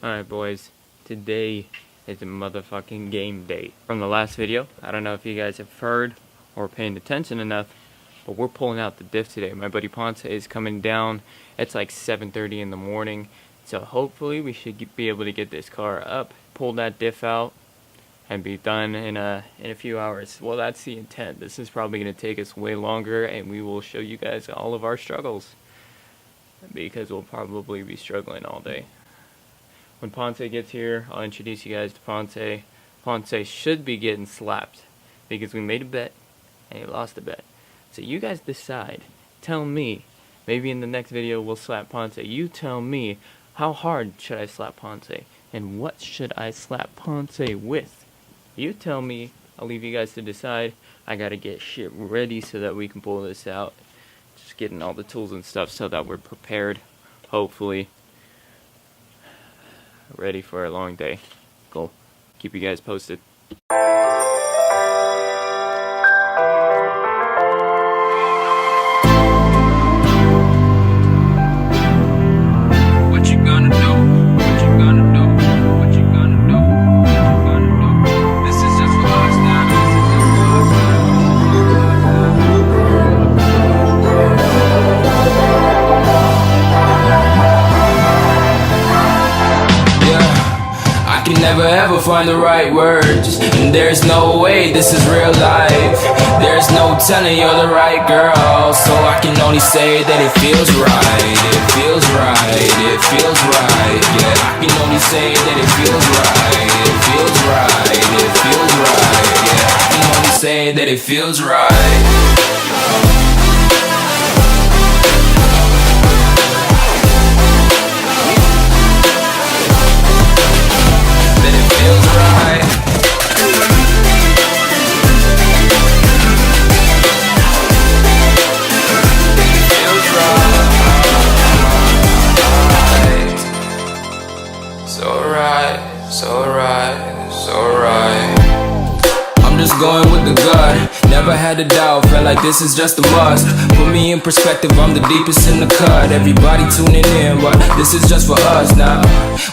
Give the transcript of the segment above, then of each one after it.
Alright boys, today is a motherfucking game day. From the last video, I don't know if you guys have heard or paying attention enough, but we're pulling out the diff today. My buddy Ponce is coming down. It's like 7:30 in the morning, so hopefully we should be able to get this car up, pull that diff out, and be done in a few hours. Well, that's the intent. This is probably going to take us way longer, and we will show you guys all of our struggles, because we'll probably be struggling all day. When Ponce gets here, I'll introduce you guys to Ponce. Ponce should be getting slapped because we made a bet and he lost the bet. So you guys decide. Tell me. Maybe in the next video we'll slap Ponce. You tell me, how hard should I slap Ponce? And what should I slap Ponce with? You tell me. I'll leave you guys to decide. I gotta get shit ready so that we can pull this out. Just getting all the tools and stuff so that we're prepared. Hopefully. Ready for a long day. Cool. Keep you guys posted. What you gonna do? What you gonna do? What you gonna do? What you gonna do? This is just for us now. I can never ever find the right words, and there's no way this is real life. There's no telling you're the right girl, so I can only say that it feels right. It feels right, it feels right. Yeah, I can only say that it feels right. It feels right, it feels right. Yeah, I can only say that it feels right. Going with the gut, never had a doubt, felt like this is just a must. Put me in perspective, I'm the deepest in the cut. Everybody tuning in, but this is just for us now.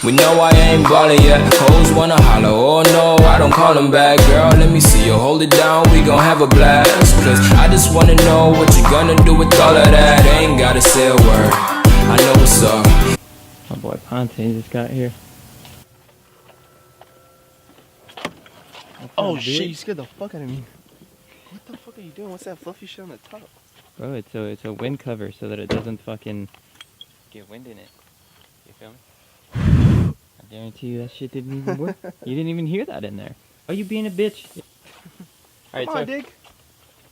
We know I ain't ballin' yet, hoes wanna holler, oh no, I don't call them back. Girl, let me see you hold it down, we gon' have a blast. Cause I just wanna know what you gonna do with all of that. Ain't gotta say a word, I know what's up. My boy Ponce just got here. Oh shit, you scared the fuck out of me. What the fuck are you doing? What's that fluffy shit on the top? Bro, it's a wind cover so that it doesn't fucking get wind in it. You feel me? I guarantee you that shit didn't even work. You didn't even hear that in there. Are you being a bitch? Alright, Come on, Dig.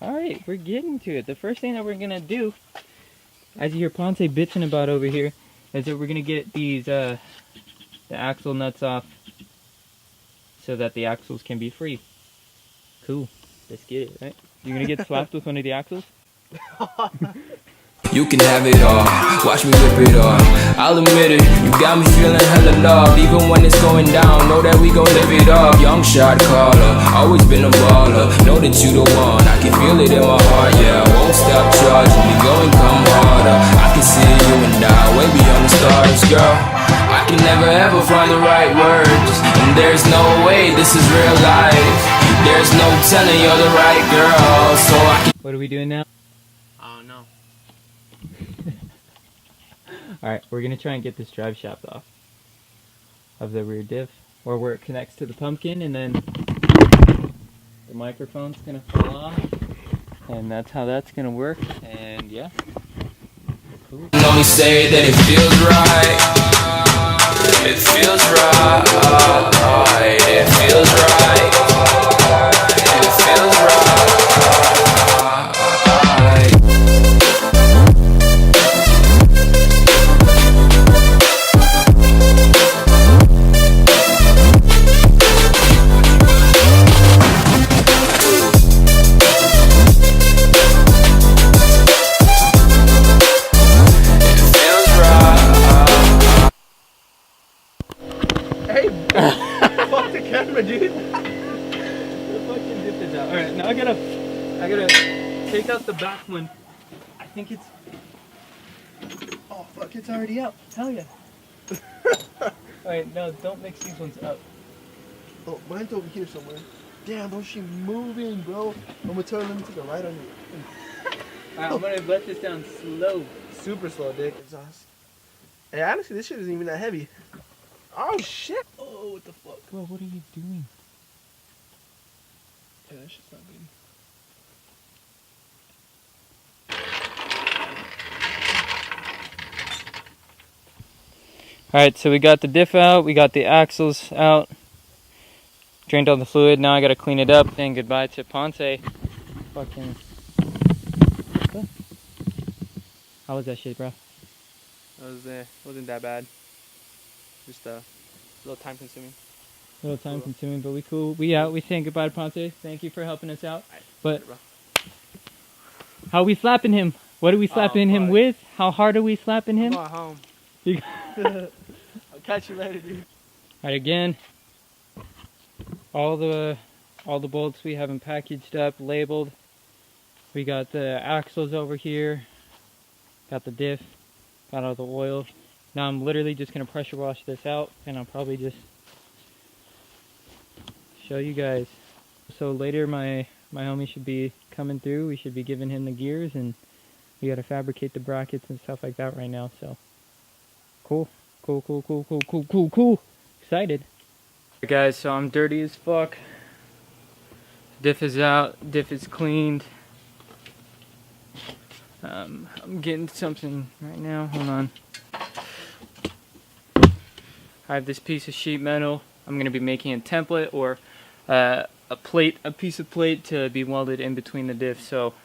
Alright, we're getting to it. The first thing that we're gonna do, as you hear Ponce bitching about over here, is that we're gonna get these the axle nuts off so that the axles can be free. Cool. Let's get it, right? You're gonna get slapped with one of the axles? You can have it all, watch me whip it off. I'll admit it, you got me feeling hella loved. Even when it's going down, know that we gon' live it up. Young shot caller, always been a baller. Know that you the one, I can feel it in my heart. Yeah, I won't stop charging me, go and come harder. I can see you and I, way beyond the stars, girl. I can never ever find the right words, and there's no way this is real life. There's no telling you're the right girl, so I can... What are we doing now? I don't know. Alright, we're gonna try and get this drive shaft off of the rear diff, or where it connects to the pumpkin, and then the microphone's gonna fall off, and that's how that's gonna work. And yeah, cool. I can only say that it feels right. It feels right. It feels right. It feels right. Fuck the camera, dude. The fucking dip is out. Alright, now I gotta take out the back one. I think it's... Oh fuck, it's already out. Hell yeah. Alright, no, don't mix these ones up. Oh, mine's over here somewhere. Damn, bro, she moving, bro. I'm gonna turn them to the right on you. Alright, I'm gonna let this down slow. Super slow, dick. Exhaust. Hey, honestly, this shit isn't even that heavy. Oh, shit. Oh, what the fuck? Bro, what are you doing? Yeah, that shit's not good. Alright, so we got the diff out, we got the axles out. Drained all the fluid, now I gotta clean it up. Saying goodbye to Ponce. Fucking... What? How was that shit, bro? Wasn't that bad. Just a little time consuming. A little time consuming, but we cool. We out, we saying goodbye to Ponce. Thank you for helping us out. But, how are we slapping him? What are we slapping him with? How hard are we slapping him? I'm going home. I'll catch you later, dude. Alright, again, all the bolts we haven't packaged up, labeled. We got the axles over here, got the diff, got all the oil. Now I'm literally just gonna pressure wash this out, and I'll probably just show you guys. So later my homie should be coming through. We should be giving him the gears, and we gotta fabricate the brackets and stuff like that right now. So cool. Excited. Alright guys, so I'm dirty as fuck. Diff is out, diff is cleaned. I'm getting something right now, hold on. I have this piece of sheet metal. I'm gonna be making a template or a piece of plate to be welded in between the diff, so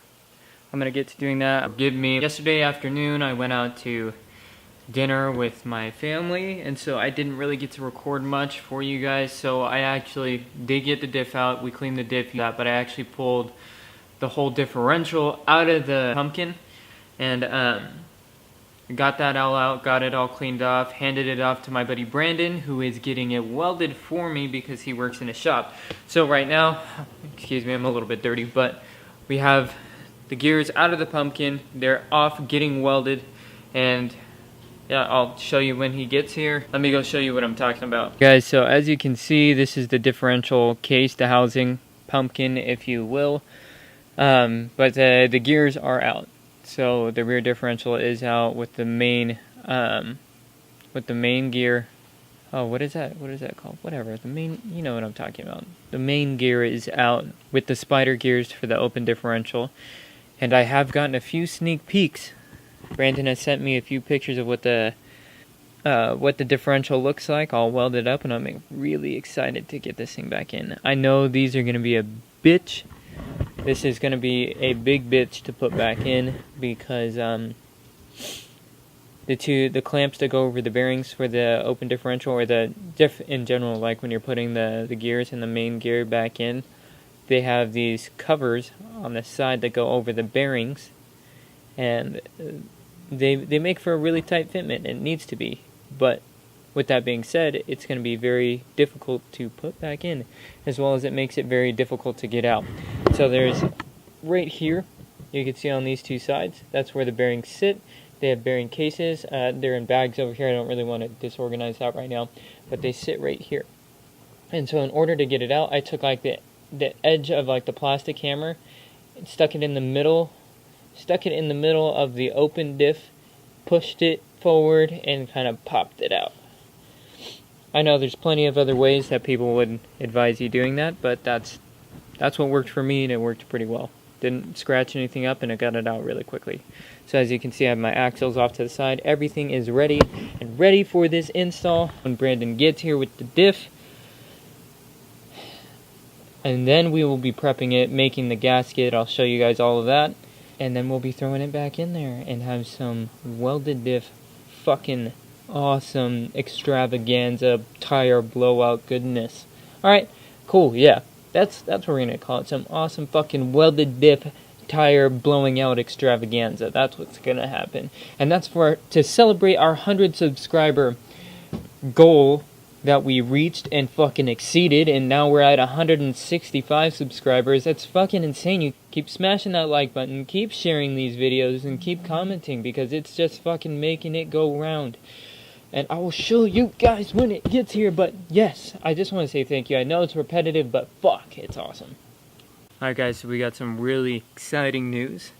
I'm gonna get to doing that. Yesterday afternoon I went out to dinner with my family, and so I didn't really get to record much for you guys. So I actually did get the diff out. We cleaned the diff out, but I actually pulled the whole differential out of the pumpkin and got that all out, got it all cleaned off, handed it off to my buddy Brandon, who is getting it welded for me because he works in a shop. So right now, excuse me, I'm a little bit dirty, but we have the gears out of the pumpkin. They're off getting welded, and yeah, I'll show you when he gets here. Let me go show you what I'm talking about. Guys, so as you can see, this is the differential case, the housing pumpkin, if you will. But the gears are out. So the rear differential is out with the main gear. Oh, what is that? What is that called? Whatever. The main, you know what I'm talking about. The main gear is out with the spider gears for the open differential. And I have gotten a few sneak peeks. Brandon has sent me a few pictures of what the differential looks like, all welded up, and I'm really excited to get this thing back in. I know these are going to be a bitch. This is going to be a big bitch to put back in because the clamps that go over the bearings for the open differential, or the diff in general, like when you're putting the gears and the main gear back in, they have these covers on the side that go over the bearings, and they make for a really tight fitment. It needs to be, but with that being said, it's going to be very difficult to put back in, as well as it makes it very difficult to get out. So there's right here, you can see on these two sides, that's where the bearings sit. They have bearing cases. They're in bags over here. I don't really want to disorganize that right now, but they sit right here. And so in order to get it out, I took like the edge of like the plastic hammer and stuck it in the middle of the open diff, pushed it forward, and kind of popped it out. I know there's plenty of other ways that people would advise you doing that, but that's what worked for me, and it worked pretty well. Didn't scratch anything up, and it got it out really quickly. So as you can see, I have my axles off to the side. Everything is ready for this install. When Brandon gets here with the diff, and then we will be prepping it, making the gasket. I'll show you guys all of that. And then we'll be throwing it back in there and have some welded diff fucking awesome extravaganza tire blowout goodness. Alright, cool, yeah. That's what we're gonna call it. Some awesome fucking welded diff tire blowing out extravaganza. That's what's gonna happen. And that's to celebrate our 100 subscriber goal that we reached and fucking exceeded, and now we're at 165 subscribers. That's fucking insane. You keep smashing that like button, keep sharing these videos, and keep commenting, because it's just fucking making it go round. and I will show you guys when it gets here. But yes, I just want to say thank you. I know it's repetitive, but fuck, it's awesome. Alright guys, so we got some really exciting news.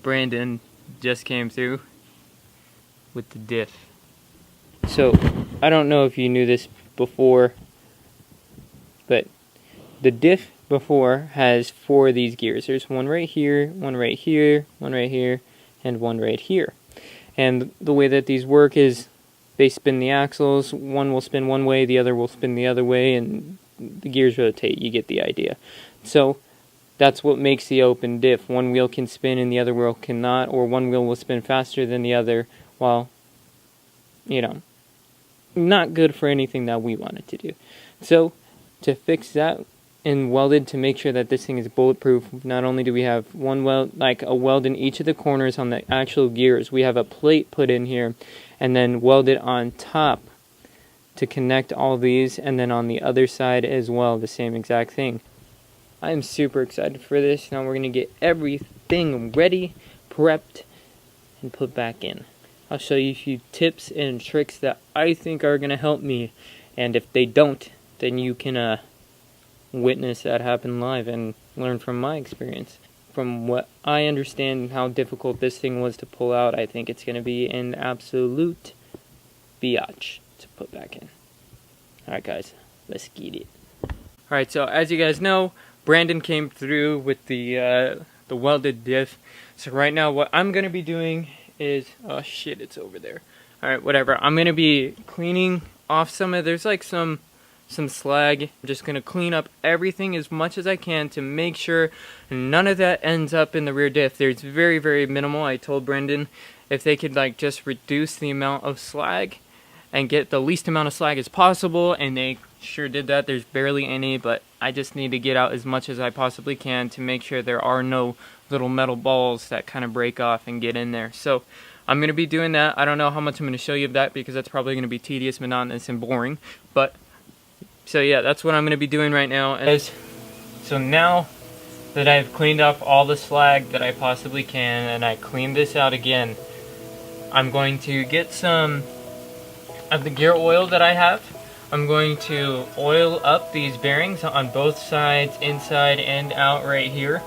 Brandon just came through with the diff. So, I don't know if you knew this before, but the diff before has 4 of these gears. There's one right here, one right here, one right here, and one right here. And the way that these work is they spin the axles. One will spin one way, the other will spin the other way, and the gears rotate. You get the idea. So that's what makes the open diff. One wheel can spin and the other wheel cannot, or one wheel will spin faster than the other, while, you know, not good for anything that we wanted to do. So to fix that and welded to make sure that this thing is bulletproof, not only do we have one weld, like a weld in each of the corners on the actual gears, we have a plate put in here and then welded on top to connect all these, and then on the other side as well, the same exact thing. I am super excited for this. Now we're going to get everything ready, prepped, and put back in. I'll show you a few tips and tricks that I think are going to help me, and if they don't, then you can witness that happen live and learn from my experience. From what I understand and how difficult this thing was to pull out, I think it's going to be an absolute biatch to put back in. Alright guys, let's get it. Alright, so as you guys know, Brandon came through with the welded diff. So right now what I'm going to be doing is, oh shit, it's over there. Alright, whatever. I'm going to be cleaning off some of, there's like some slag. I'm just going to clean up everything as much as I can to make sure none of that ends up in the rear diff. There's very, very minimal. I told Brendan if they could like just reduce the amount of slag and get the least amount of slag as possible, and they sure did that. There's barely any, but I just need to get out as much as I possibly can to make sure there are no little metal balls that kind of break off and get in there. So I'm going to be doing that. I don't know how much I'm going to show you of that because that's probably going to be tedious, monotonous, and boring, but so yeah, that's what I'm going to be doing right now. So now that I've cleaned up all the slag that I possibly can, and I cleaned this out again, I'm going to get some of the gear oil that I have. I'm going to oil up these bearings on both sides, inside and out right here.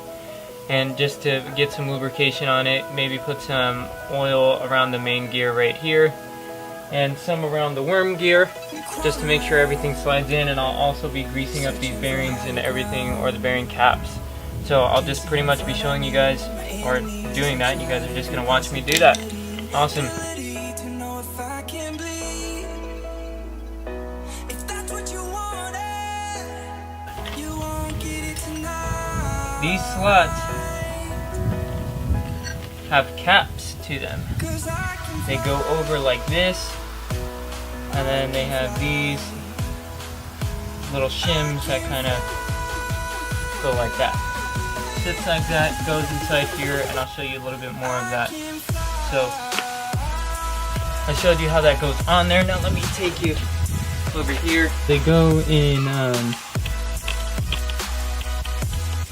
And just to get some lubrication on it, maybe put some oil around the main gear right here, and some around the worm gear, just to make sure everything slides in. And I'll also be greasing up these bearings and everything, or the bearing caps. So I'll just pretty much be showing you guys, or doing that. You guys are just going to watch me do that. Awesome. These slots have caps to them. They go over like this, and then they have these little shims that kind of go like that. Sits like that, goes inside here, and I'll show you a little bit more of that. So I showed you how that goes on there. Now let me take you over here. They go in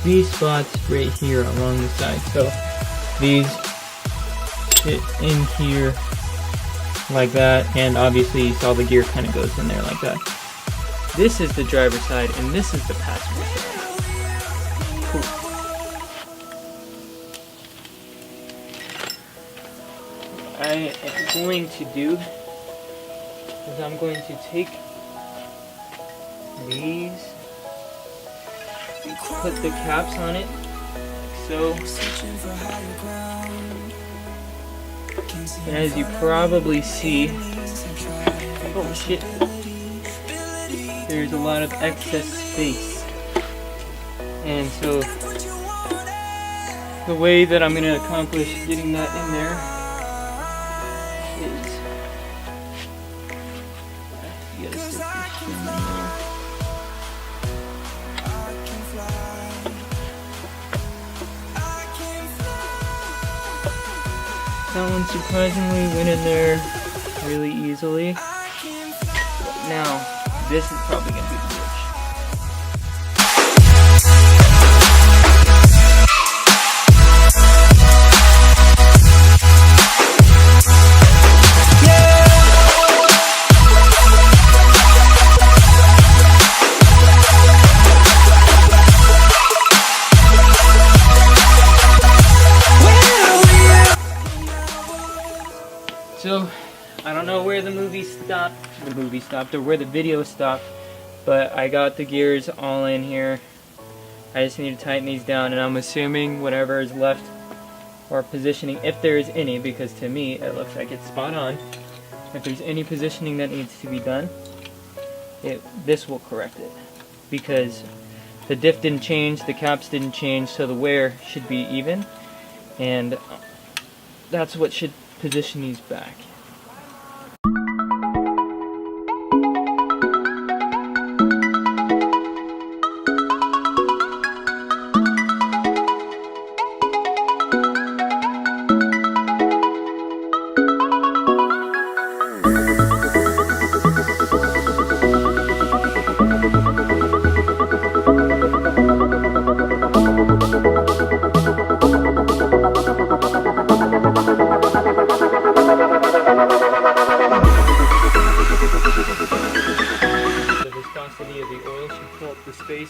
these spots right here along the side. So these fit in here like that, and obviously you saw the gear kind of goes in there like that. This is the driver's side and this is the passenger side. Cool. What I am going to do is I'm going to take these, put the caps on it, like so. And as you probably see, oh shit, there's a lot of excess space. And so the way that I'm going to accomplish getting that in there is, you gotta stick this shim in there. That one surprisingly went in there really easily. But now, this is probably going to be the glitch. the movie stopped or where the video stopped, but I got the gears all in here. I just need to tighten these down, and I'm assuming whatever is left or positioning, if there is any, because to me it looks like it's spot on. If there's any positioning that needs to be done, this will correct it, because the diff didn't change, the caps didn't change, so the wear should be even, and that's what should position these back.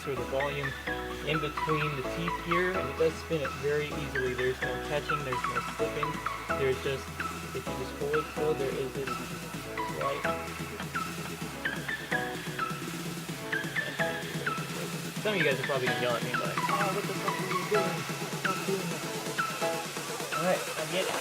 Or the volume in between the teeth here, and it does spin it very easily. There's no catching, there's no slipping, there's just, if you just hold still, there is this slight. Some of you guys are probably gonna yell at me, but oh, what the fuck are you doing? Stop doing that. Alright, I get it.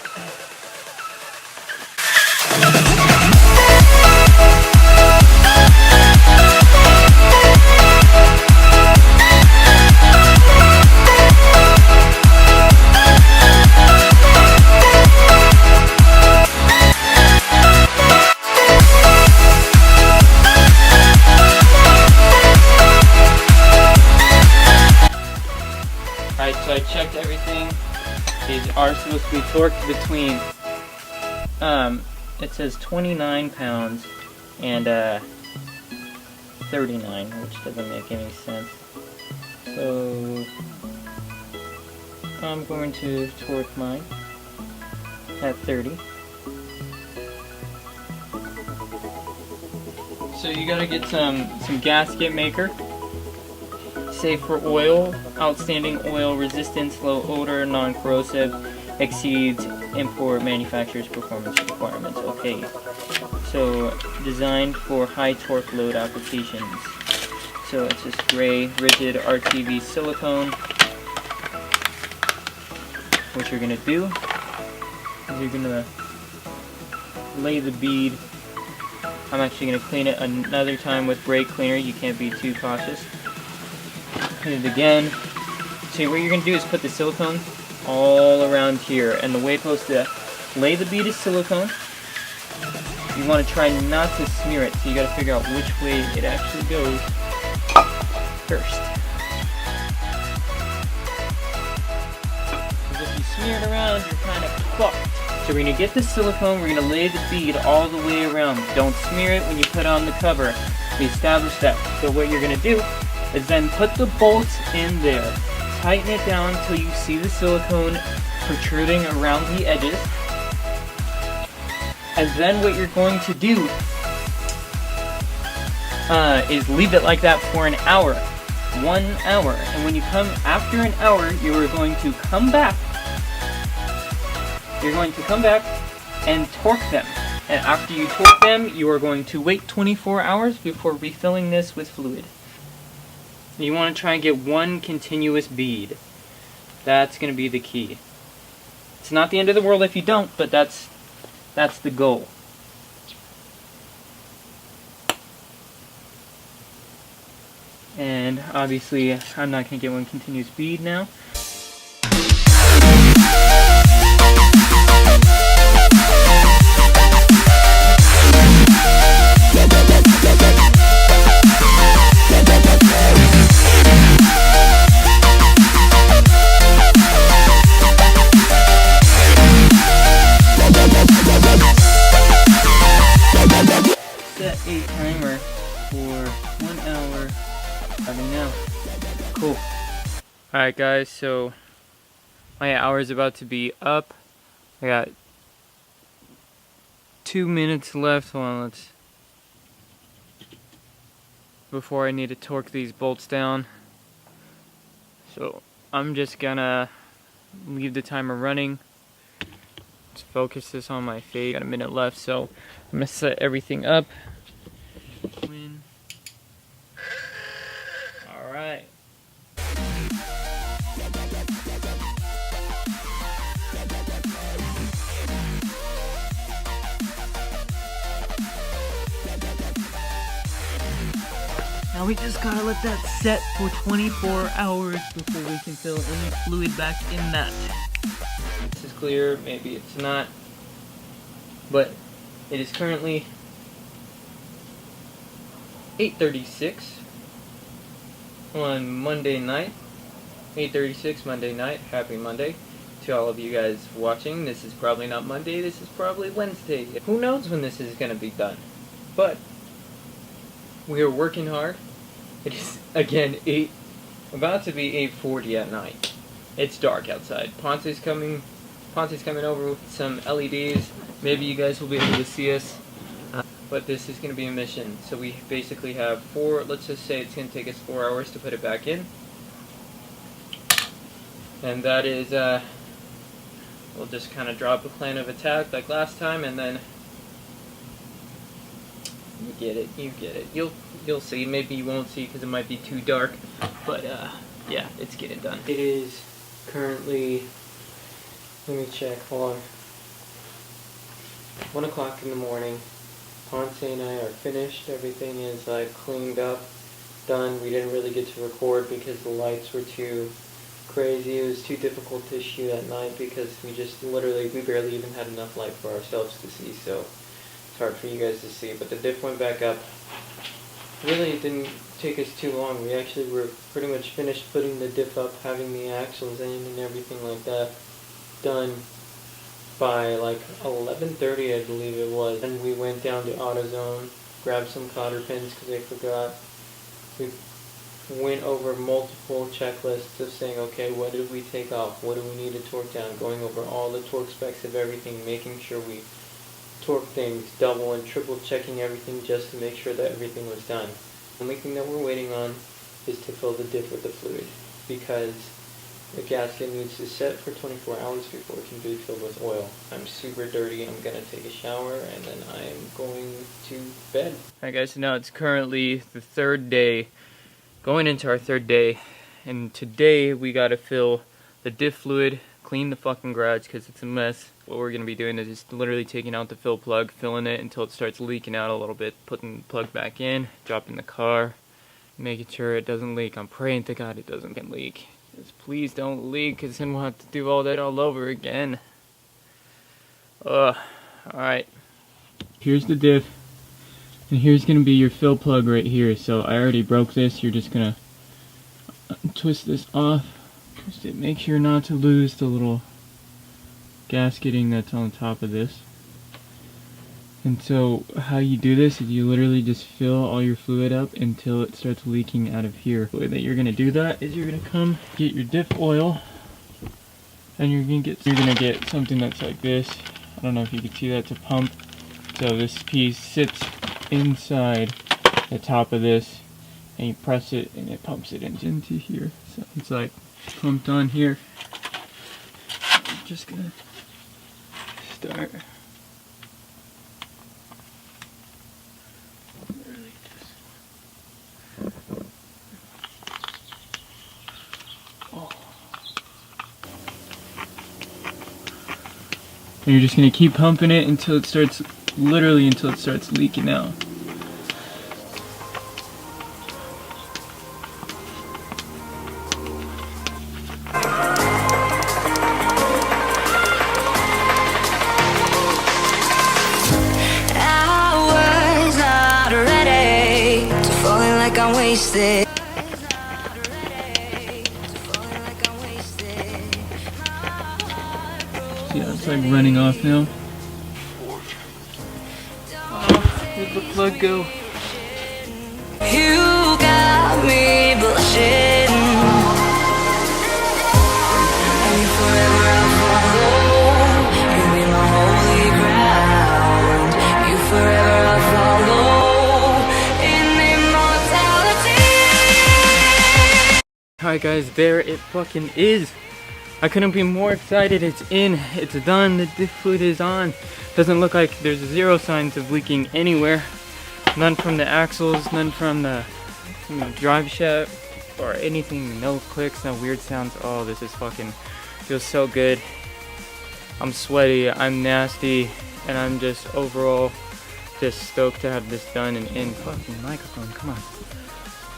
So I checked everything. These are supposed to be torqued between, it says 29 pounds and 39, which doesn't make any sense. So I'm going to torque mine at 30. So you gotta get some gasket maker. Safe for oil, outstanding oil resistance, low odor, non-corrosive, exceeds import manufacturer's performance requirements. Okay, so designed for high torque load applications. So it's this gray rigid RTV silicone. What you're gonna do is you're gonna lay the bead. I'm actually gonna clean it another time with brake cleaner. You can't be too cautious. Clean it again. So what you're going to do is put the silicone all around here, and the way you're supposed to lay the bead of silicone, you want to try not to smear it, so you got to figure out which way it actually goes first. Because if you smear it around, you're kind of fucked. So we're going to get the silicone, we're going to lay the bead all the way around. Don't smear it when you put on the cover. We established that. So what you're going to do is then put the bolts in there. Tighten it down until you see the silicone protruding around the edges. And then what you're going to do is leave it like that for an hour. 1 hour. And when you come after an hour, you are going to come back. You're going to come back and torque them. And after you torque them, you are going to wait 24 hours before refilling this with fluid. You want to try and get one continuous bead. That's going to be the key. It's not the end of the world if you don't, but that's the goal. And obviously, I'm not going to get one continuous bead now. Cool. Alright guys, so my hour is about to be up. I got 2 minutes left. Hold on, before I need to torque these bolts down. So I'm just gonna leave the timer running. Let's focus this on my fade. Got a minute left, so I'm gonna set everything up Now we just gotta let that set for 24 hours before we can fill any fluid back in that. This is clear, maybe it's not, but it is currently 8:36 on Monday night. 8:36 Monday night. Happy Monday to all of you guys watching. This is probably not Monday, this is probably Wednesday. Who knows when this is going to be done? But we are working hard. It is again about to be 8:40 at night. It's dark outside. Ponce's coming over with some LEDs. Maybe you guys will be able to see us. But this is going to be a mission. So we basically have let's just say it's going to take us 4 hours to put it back in. And that is, we'll just kind of drop a plan of attack like last time, and then you get it. You'll see. Maybe you won't see because it might be too dark. But yeah, it's getting done. It is currently, let me check, hold on, 1 o'clock in the morning. Ponce and I are finished. Everything is like cleaned up, done. We didn't really get to record because the lights were too crazy. It was too difficult to shoot at night because we barely even had enough light for ourselves to see, so it's hard for you guys to see. But the diff went back up. Really, it didn't take us too long. We actually were pretty much finished putting the diff up, having the axles in and everything like that done by like 11:30, I believe it was. And we went down to AutoZone, grabbed some cotter pins because I forgot. We went over multiple checklists of saying, okay, what did we take off? What do we need to torque down? Going over all the torque specs of everything, making sure we torque things, double and triple checking everything just to make sure that everything was done. The only thing that we're waiting on is to fill the diff with the fluid, because the gasket needs to set for 24 hours before it can be filled with oil. I'm super dirty. I'm going to take a shower and then I am going to bed. Alright guys, so now it's currently the third day, going into our third day, and today we got to fill the diff fluid, clean the fucking garage because it's a mess. What we're going to be doing is just literally taking out the fill plug, filling it until it starts leaking out a little bit, putting the plug back in, dropping the car, making sure it doesn't leak. I'm praying to God it doesn't leak. Just please don't leak, because then we'll have to do all that all over again. Alright. Here's the diff. And here's going to be your fill plug right here. So I already broke this. You're just going to twist this off. Twist it. Make sure not to lose the little gasketing that's on top of this. And so how you do this is you literally just fill all your fluid up until it starts leaking out of here. The way that you're going to do that is you're going to come get your diff oil, and you're going to get something that's like this. I don't know if you can see that, to pump. So this piece sits inside the top of this, and you press it and it pumps it into here. So it's like pumped on here. I'm just going to start. And you're just going to keep pumping it until it starts, literally until it starts leaking out. I was not ready to falling like I'm wasted. Yeah, it's like running off now. Oh, where'd the plug go? You got me blushing. And you forever I'll follow. You be my holy ground. You forever I'll follow. In immortality. Alright guys, there it fucking is. I couldn't be more excited. It's in, it's done, the diff fluid is on. Doesn't look like there's zero signs of leaking anywhere. None from the axles, none from the drive shaft or anything. No clicks, no weird sounds. Oh, this is fucking, feels so good. I'm sweaty, I'm nasty, and I'm just overall just stoked to have this done and in fucking microphone. Come on.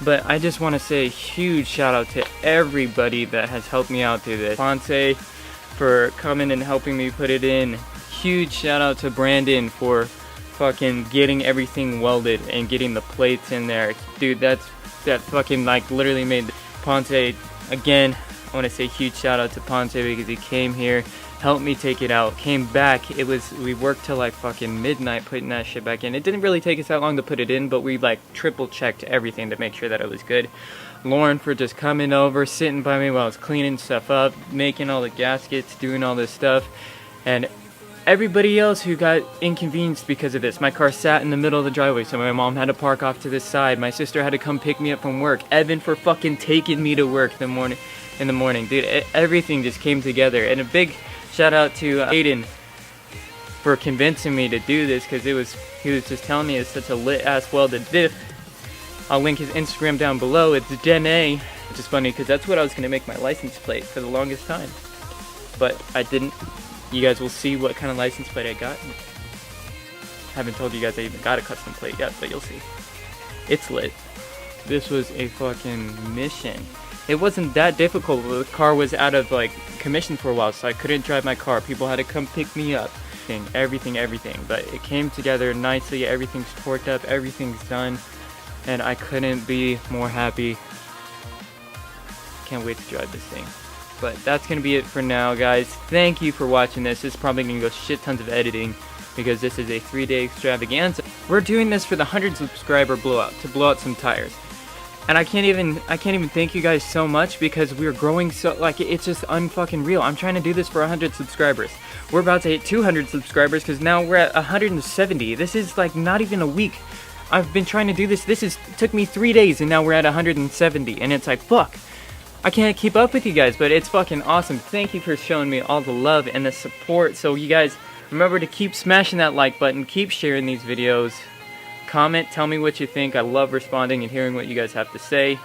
But I just want to say a huge shout out to everybody that has helped me out through this. Ponce for coming and helping me put it in. Huge shout out to Brandon for fucking getting everything welded and getting the plates in there. Dude, that fucking like literally made Ponce. Again, I want to say huge shout out to Ponce because he came here, helped me take it out, came back. We worked till like fucking midnight putting that shit back in. It didn't really take us that long to put it in, but we like triple checked everything to make sure that it was good. Lauren for just coming over, sitting by me while I was cleaning stuff up, making all the gaskets, doing all this stuff. And everybody else who got inconvenienced because of this. My car sat in the middle of the driveway, so my mom had to park off to this side. My sister had to come pick me up from work. Evan for fucking taking me to work in the morning. Dude, everything just came together. And a big shout out to Aiden for convincing me to do this, because he was just telling me it's such a lit ass welded diff. I'll link his Instagram down below. It's Gen A, which is funny because that's what I was gonna make my license plate for the longest time, but I didn't. You guys will see what kind of license plate I got. Haven't told you guys I even got a custom plate yet, but you'll see. It's lit. This was a fucking mission. It wasn't that difficult. The car was out of like commission for a while, so I couldn't drive my car. People had to come pick me up. Everything. But it came together nicely. Everything's torqued up. Everything's done. And I couldn't be more happy. Can't wait to drive this thing. But that's going to be it for now, guys. Thank you for watching this. This is probably going to go shit tons of editing because this is a 3-day extravaganza. We're doing this for the 100 subscriber blowout, to blow out some tires. And I can't even thank you guys so much because we're growing so, like, it's just unfucking real. I'm trying to do this for 100 subscribers. We're about to hit 200 subscribers because now we're at 170. This is like not even a week. I've been trying to do this. Took me 3 days and now we're at 170. And it's like, fuck. I can't keep up with you guys, but it's fucking awesome. Thank you for showing me all the love and the support. So you guys, remember to keep smashing that like button. Keep sharing these videos. Comment, tell me what you think. I love responding and hearing what you guys have to say,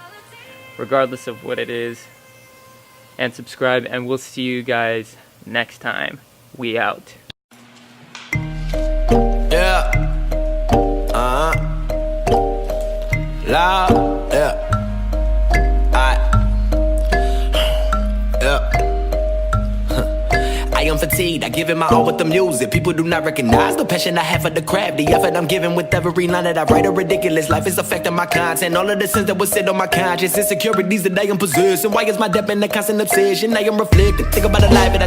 regardless of what it is. And subscribe, and we'll see you guys next time. We out. Yeah. Loud. Yeah. I am fatigued, I give it my all with the music. People do not recognize the passion I have for the craft. The effort I'm giving with every line that I write. A ridiculous life is affecting my content. All of the sins that was said on my conscience. Insecurities that I am possessing. Why is my depth in a constant obsession? I am reflecting, think about the life that I